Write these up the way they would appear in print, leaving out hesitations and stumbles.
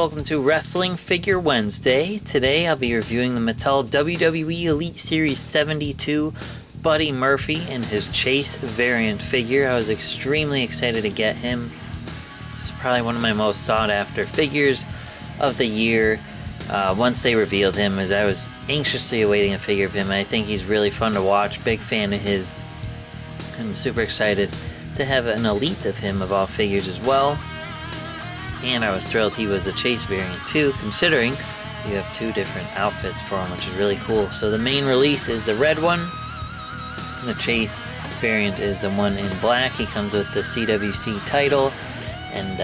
welcome to Wrestling Figure Wednesday. Today I'll be reviewing the Mattel WWE Elite Series 72 Buddy Murphy and his Chase variant figure. I was extremely excited to get him. It's probably one of my most sought after figures of the year. Once they revealed him, as I was anxiously awaiting a figure of him. I think he's really fun to watch, big fan of his, and super excited to have an Elite of him of all figures as well. And I was thrilled he was the Chase variant too, considering you have two different outfits for him, which is really cool. So the main release is the red one, and the Chase variant is the one in black. He comes with the CWC title and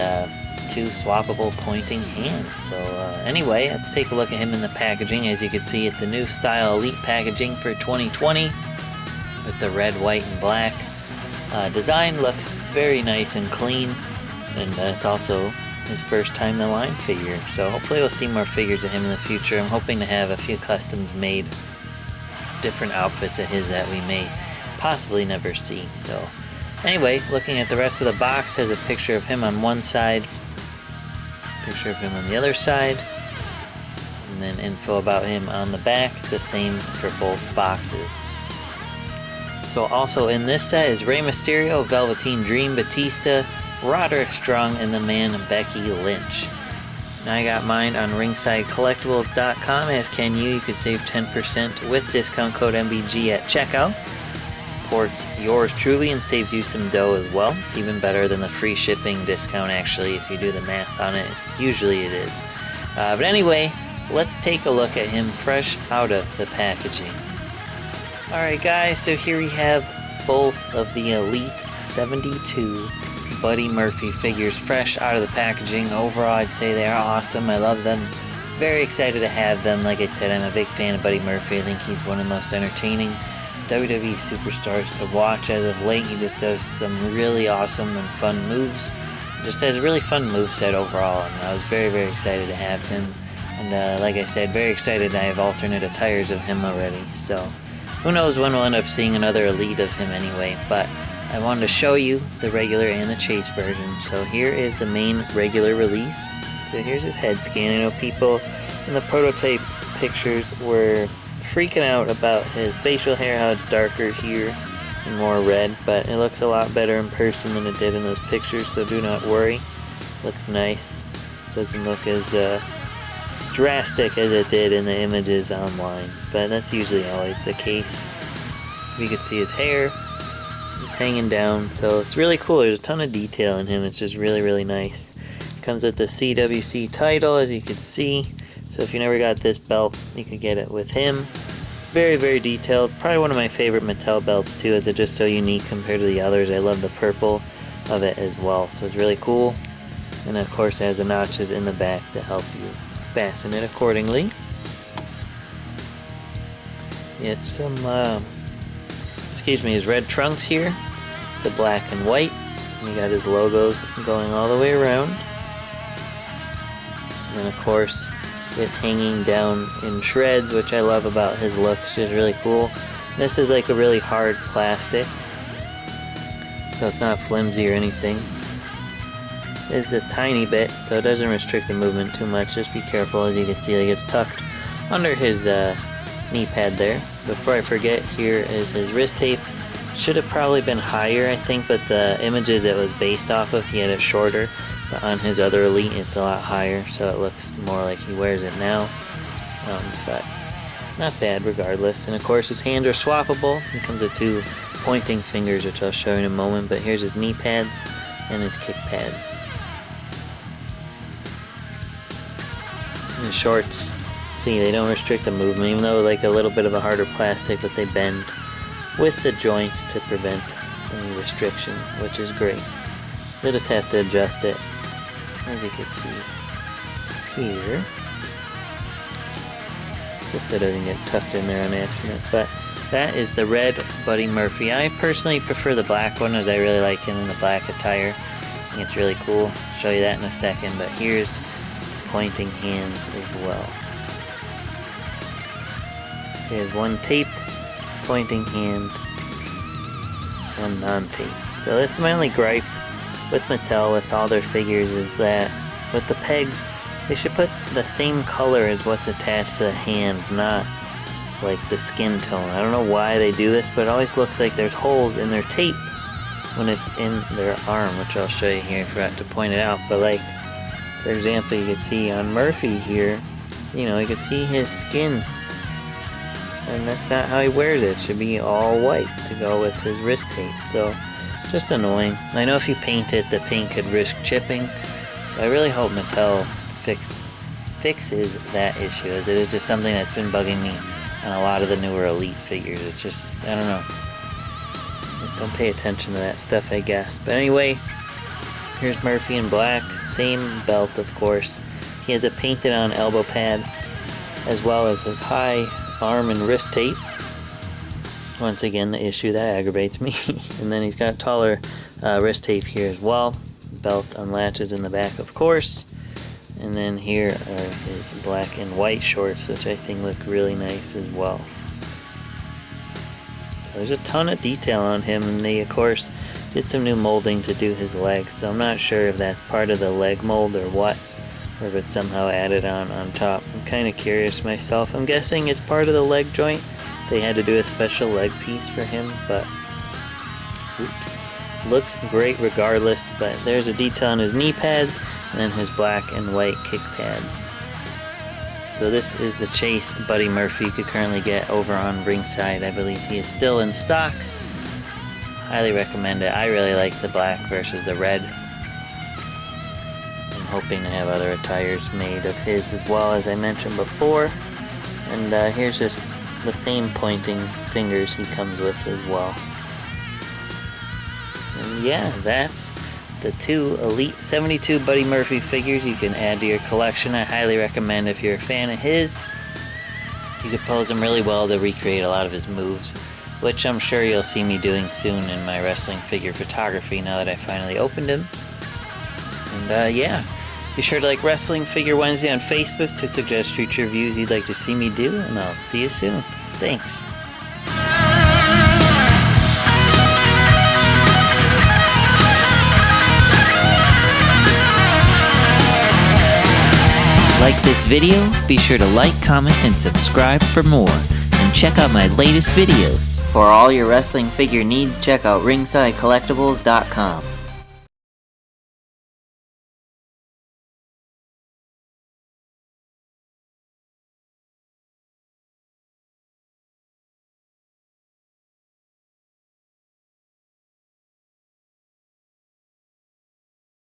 two swappable pointing hands. So anyway, let's take a look at him in the packaging. As you can see, it's a new style Elite packaging for 2020 with the red, white, and black. Design looks very nice and clean, and it's also his first time in the line figure, so hopefully we'll see more figures of him in the future. I'm hoping to have a few customs made, different outfits of his that we may possibly never see. So anyway, looking at the rest of the box, has a picture of him on one side, picture of him on the other side, and then info about him on the back. It's the same for both boxes. So also in this set is Rey Mysterio, Velveteen Dream, Batista, Roderick Strong, and the man Becky Lynch. Now I got mine on ringsidecollectibles.com, as can you. You could save 10% with discount code MBG at checkout. Supports yours truly and saves you some dough as well. It's even better than the free shipping discount, actually, if you do the math on it. Usually it is. But anyway, let's take a look at him fresh out of the packaging. Alright guys, so here we have both of the Elite 72 Buddy Murphy figures fresh out of the packaging. Overall, I'd say they are awesome. I love them. Very excited to have them. Like I said, I'm a big fan of Buddy Murphy. I think he's one of the most entertaining WWE superstars to watch as of late. He just does some really awesome and fun moves. Just has a really fun moveset overall, and I was very, very excited to have him. And like I said, very excited I have alternate attires of him already. So who knows when we'll end up seeing another Elite of him anyway, but I wanted to show you the regular and the Chase version. So here is the main regular release. So here's his head scan. I know people in the prototype pictures were freaking out about his facial hair, how it's darker here and more red, but it looks a lot better in person than it did in those pictures, so do not worry. Looks nice. Doesn't look as drastic as it did in the images online, but that's usually always the case. You can see his hair. It's hanging down, so it's really cool. There's a ton of detail in him. It's just really, really nice. It comes with the CWC title, as you can see. So if you never got this belt, you could get it with him. It's very, very detailed. Probably one of my favorite Mattel belts too, as it's just so unique compared to the others. I love the purple of it as well, so it's really cool. And of course it has the notches in the back to help you fasten it accordingly. It's some his red trunks here, the black and white, and you got his logos going all the way around. And then of course it hanging down in shreds, which I love about his look. It's just really cool. This is like a really hard plastic, so it's not flimsy or anything. It's a tiny bit, so it doesn't restrict the movement too much. Just be careful. As you can see, like, it's tucked under his knee pad there. Before I forget, here is his wrist tape. Should have probably been higher, I think, but the images it was based off of, he had it shorter, but on his other Elite it's a lot higher, so it looks more like he wears it now. But not bad regardless. And of course his hands are swappable. He comes with two pointing fingers, which I'll show you in a moment, but here's his knee pads and his kick pads. And his shorts, see, they don't restrict the movement, even though like a little bit of a harder plastic, but they bend with the joints to prevent any restriction, which is great. You'll just have to adjust it, as you can see here, just so it doesn't get tucked in there on accident. But that is the red Buddy Murphy. I personally prefer the black one, as I really like him in the black attire. I think it's really cool. I'll show you that in a second, but here's pointing hands as well. So he has one taped pointing hand, one non-taped. So this is my only gripe with Mattel with all their figures, is that with the pegs They should put the same color as what's attached to the hand, not like the skin tone. I don't know why they do this, but it always looks like there's holes in their tape when it's in their arm, which I'll show you here. I forgot to point it out, but like, for example, you can see on Murphy here, you know, you can see his skin, and that's not how he wears it. It should be all white to go with his wrist tape, so just annoying. I know if you paint it, the paint could risk chipping, so I really hope Mattel fixes that issue, as it is just something that's been bugging me on a lot of the newer Elite figures. It's just, I don't know, just don't pay attention to that stuff, I guess. But anyway, here's Murphy in black, same belt of course. He has a painted on elbow pad, as well as his high arm and wrist tape. Once again, the issue that aggravates me. And then he's got taller wrist tape here as well. Belt unlatches in the back of course. And then here are his black and white shorts, which I think look really nice as well. So there's a ton of detail on him, and they of course did some new molding to do his legs, so I'm not sure if that's part of the leg mold or what, or if it's somehow added on top. I'm kind of curious myself. I'm guessing it's part of the leg joint. They had to do a special leg piece for him, but oops. Looks great regardless, but there's a detail on his knee pads, and then his black and white kick pads. So this is the Chase Buddy Murphy you could currently get over on Ringside. I believe he is still in stock. Highly recommend it. I really like the black versus the red. I'm hoping to have other attires made of his as well, as I mentioned before. And here's just the same pointing fingers he comes with as well. And yeah, that's the two Elite 72 Buddy Murphy figures you can add to your collection. I highly recommend if you're a fan of his. You could pose him really well to recreate a lot of his moves, which I'm sure you'll see me doing soon in my wrestling figure photography now that I finally opened him. And yeah, be sure to like Wrestling Figure Wednesday on Facebook to suggest future reviews you'd like to see me do, and I'll see you soon. Thanks. Like this video? Be sure to like, comment, and subscribe for more. And check out my latest videos. For all your wrestling figure needs, check out ringsidecollectibles.com.